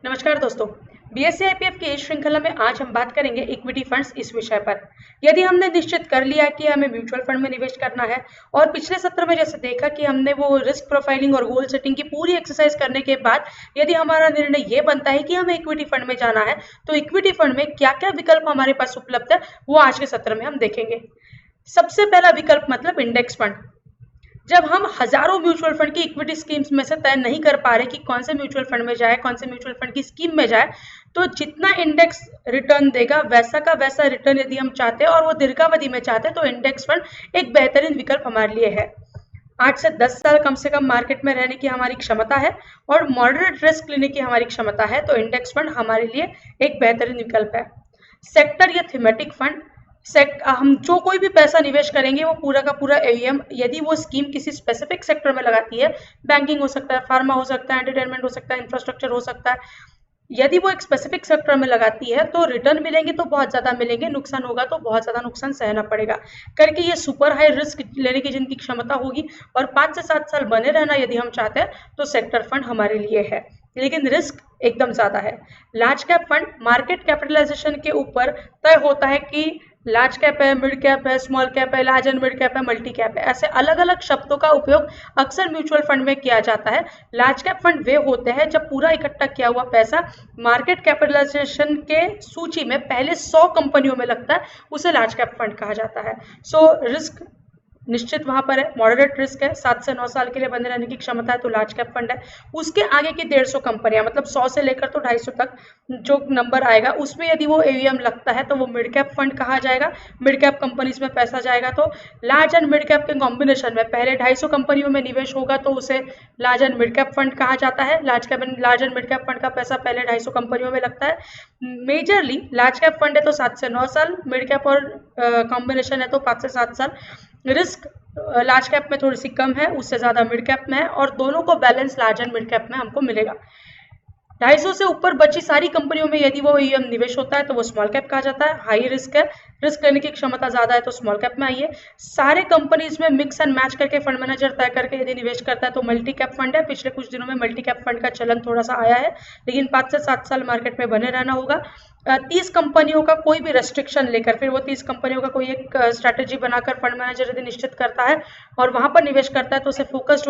नमस्कार दोस्तों। BSc IPF की इस श्रृंखला में आज हम बात करेंगे इक्विटी फंड्स इस विषय पर। यदि हमने निश्चित कर लिया कि हमें म्यूचुअल फंड में निवेश करना है और पिछले सत्र में जैसे देखा कि हमने वो रिस्क प्रोफाइलिंग और गोल सेटिंग की पूरी एक्सरसाइज करने के बाद यदि हमारा निर्णय ये बनता है कि हमें इक्विटी फंड में जाना है तो इक्विटी फंड में क्या क्या विकल्प हमारे पास उपलब्ध है वो आज के सत्र में हम देखेंगे। सबसे पहला विकल्प मतलब इंडेक्स फंड। जब हम हजारों म्यूचुअल फंड की इक्विटी स्कीम्स में से तय नहीं कर पा रहे कि कौन से म्यूचुअल फंड में जाए, कौन से म्यूचुअल फंड की स्कीम में जाए, तो जितना इंडेक्स रिटर्न देगा वैसा का वैसा रिटर्न यदि हम चाहते हैं और वो दीर्घावधि में चाहते हैं तो इंडेक्स फंड एक बेहतरीन विकल्प हमारे लिए है। 8 से 10 साल कम से कम मार्केट में रहने की हमारी क्षमता है और मॉडरेट रिस्क लेने की हमारी क्षमता है, तो इंडेक्स फंड हमारे लिए एक बेहतरीन विकल्प है। सेक्टर या थीमेटिक फंड, हम जो कोई भी पैसा निवेश करेंगे वो पूरा का पूरा एवीएम यदि वो स्कीम किसी स्पेसिफिक सेक्टर में लगाती है, बैंकिंग हो सकता है, फार्मा हो सकता है, एंटरटेनमेंट हो सकता है, इंफ्रास्ट्रक्चर हो सकता है, यदि वो एक स्पेसिफिक सेक्टर में लगाती है तो रिटर्न मिलेंगे तो बहुत ज्यादा मिलेंगे, नुकसान होगा तो बहुत ज्यादा नुकसान सहना पड़ेगा करके ये सुपर हाई रिस्क लेने की जिनकी क्षमता होगी और 5 से 7 साल बने रहना यदि हम चाहते हैं तो सेक्टर फंड हमारे लिए है, लेकिन रिस्क एकदम ज्यादा है। Large cap fund market capitalisation के ऊपर तय होता है कि लार्ज कैप है, मिड कैप है, स्मॉल कैप है, लार्ज एंड मिड कैप है, मल्टी कैप है, ऐसे अलग अलग शब्दों का उपयोग अक्सर म्यूचुअल फंड में किया जाता है। लार्ज कैप फंड वे होते हैं जब पूरा इकट्ठा किया हुआ पैसा मार्केट कैपिटलाइजेशन के सूची में पहले 100 कंपनियों में लगता है, उसे लार्ज कैप फंड कहा जाता है। सो रिस्क निश्चित वहां पर है, मॉडरेट रिस्क है, 7 से 9 साल के लिए बने रहने की क्षमता है तो लार्ज कैप फंड है। उसके आगे की 150 कंपनियां मतलब 100 से लेकर तो 250 तक जो नंबर आएगा उसमें यदि वो एवीएम लगता है तो वो मिड कैप फंड कहा जाएगा। मिड कैप कंपनीज में पैसा जाएगा तो लार्ज एंड मिड कैप के कॉम्बिनेशन में पहले 250 कंपनियों में निवेश होगा तो उसे large and mid cap fund कहा जाता है। Large and mid cap fund का पैसा पहले 250 कंपनियों में लगता है। मेजरली लार्ज कैप फंड है तो 7 से 9 साल, मिड कैप और कॉम्बिनेशन है तो 5 से 7 साल। रिस्क लार्ज कैप में थोड़ी सी कम है, उससे ज्यादा मिड कैप में है और दोनों को balance large and mid cap में हमको मिलेगा। 250 से ऊपर बची सारी कंपनियों में यदि वो ईएम निवेश होता है तो वो स्मॉल कैप कहा जाता है। हाई रिस्क है, रिस्क लेने की क्षमता ज्यादा है तो स्मॉल कैप में आइए। सारे कंपनीज में मिक्स एंड मैच करके फंड मैनेजर तय करके यदि निवेश करता है तो मल्टी कैप फंड है। पिछले कुछ दिनों में मल्टी कैप फंड का चलन थोड़ा सा आया है, लेकिन 5 से 7 साल मार्केट में बने रहना होगा। 30 कंपनियों का कोई भी रेस्ट्रिक्शन लेकर फिर वो 30 कंपनियों का कोई एक स्ट्रैटेजी बनाकर फंड मैनेजर यदि निश्चित करता है और वहां पर निवेश करता है तो उसे फोकस्ड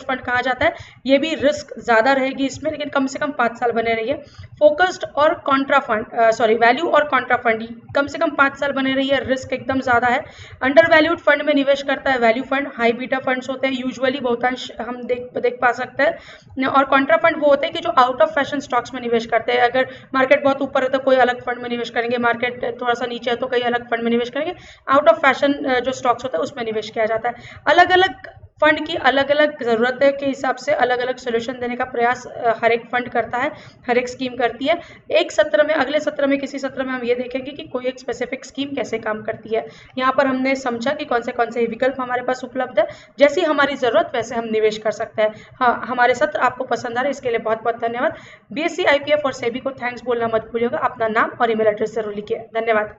फंड कहा जाता है। ये भी रिस्क ज्यादा रहेगी इसमें, लेकिन कम से कम 5 साल बने रहिए। फोकस्ड और कॉन्ट्रा फंड वैल्यू और कॉन्ट्रा फंड कम से कम 5 साल बने रहिए, रिस्क एकदम ज्यादा है। अंडर वैल्यूड फंड में निवेश करता है value fund, high beta funds होते हैं यूजुअली, बहुतांश हम देख पा सकते हैं। और कॉन्ट्रा फंड वो होते हैं कि जो आउट ऑफ फैशन स्टॉक्स में निवेश करते हैं। अगर मार्केट बहुत ऊपर है तो कोई अलग फंड में निवेश करेंगे, मार्केट थोड़ा सा नीचे है तो कई अलग फंड में निवेश करेंगे। आउट ऑफ फैशन जो स्टॉक्स होते हैं उसमें निवेश किया जाता है। अलग अलग फंड की अलग अलग जरूरत के हिसाब से अलग अलग सोल्यूशन देने का प्रयास हर एक फंड करता है, हर एक स्कीम करती है। एक सत्र में, अगले सत्र में, किसी सत्र में हम ये देखेंगे कि कोई एक स्पेसिफिक स्कीम कैसे काम करती है। यहाँ पर हमने समझा कि कौन से विकल्प हमारे पास उपलब्ध है, जैसी हमारी जरूरत वैसे हम निवेश कर सकते हैं। हाँ, हमारे सत्र आपको पसंद आ रहे इसके लिए बहुत बहुत धन्यवाद। बीएससी आईपीएफ और सेबी को थैंक्स बोलना मत भूलिएगा। अपना नाम और ईमेल एड्रेस जरूर लिखिए। धन्यवाद।